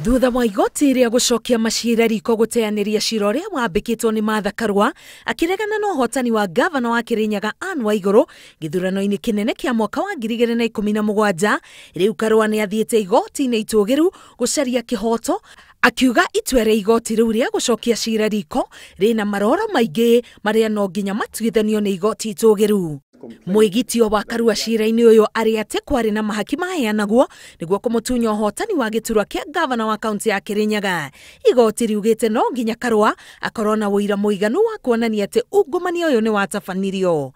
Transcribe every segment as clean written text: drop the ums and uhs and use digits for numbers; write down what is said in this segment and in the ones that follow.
Thutha wa igoti ria gucokia maciira riko guteyaniria cira uria wambikitwo ni Martha Karua akiregana na uhotani wa ngabana wa Kirinyaga Anne Waiguru githurano-ini kinene kia mwaka wa 2017. Riu Karua ni athiete igoti-ini itugiru gucaria kihoto, akiuga itua ria igoti riu ria gucokia cira riko rina maroro maingi maria no nginya matuithanio ni igoti itugiru. Mwigitio wa Karua cira-ini uyu ari ati kwari na mahaki maheanagwo niguo kumutunya uhotani wa giturwa kia ngavana wa kaunti ya Kirinyaga. Igoti riugite no nginya Karua akorwo na wira muiganu wa kuonania ati ungumania uyu ni watabanirio.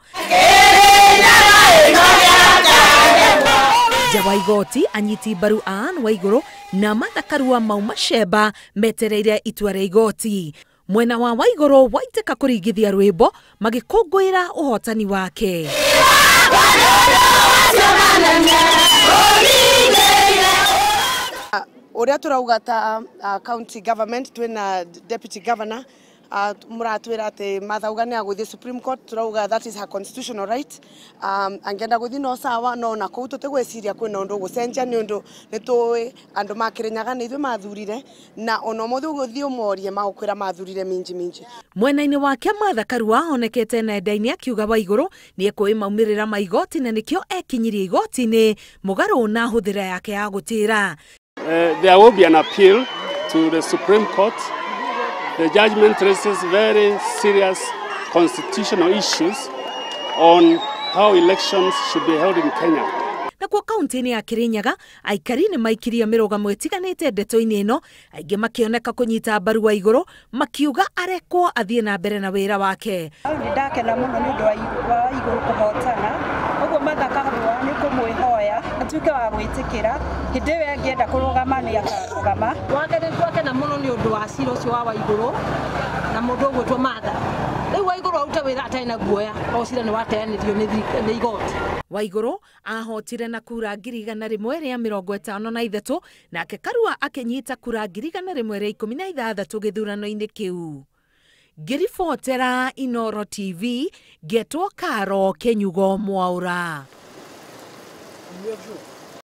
Jawa igoti anyiti mbaru Ann Waiguru na Martha Karua mauma cemba metereire itua ria igoti. Mwena wa Waiguru waiteka kuringithia rwimbo magikungwira uhotani wake. Uria turauga ta county government twina deputy governor muratwira ati Martha uga ni aguthie Supreme Court, turauga that is her constitutional right. Angenda guthii no sawa no na kou tutigwiciria kwina undu gucenjia ni undu nitui andu ma Kirinyaga ni ithu mathurire na ono mothe guthii umorie magukwira mathurire minji. Mwena-ini wake Martha Karua onekete nenda-ini akiuga Waiguru ni ekui maumirira ma igoti na nikio ekinyirie igoti-ini mugaru na huthira yake ya gutira. There will be an appeal to the Supreme Court. The judgment raises very serious constitutional issues on how elections should be held in Kenya. Na kwa kaunti-ini ya Kirinyaga aikari ni maikiria mirugamo itiganite ndeto-ini ino, aingi makioneka kunyita mbaru Waiguru makiuga arekwo athie na mbere na wira wake. Ndakena muno ni undu wa Waiguru kuhotana, uguo Martha Karua ni kumwihoya atuike wa gwitikira hindi we angienda kurugama ni akarugama. Wagere twakena muno ni undu wa cira ucio wa Waiguru na mundu ugwitwo Martha. Riu Waiguru auta wira ataina guoya o cira ni wateyanirio ni igoti. Waiguru ahotire na kura 153 nake Karua akinyita kura 116 githurano-ini kiu. Ngiribotera Inooro TV, getwo Karo Kenyugo Mwaura.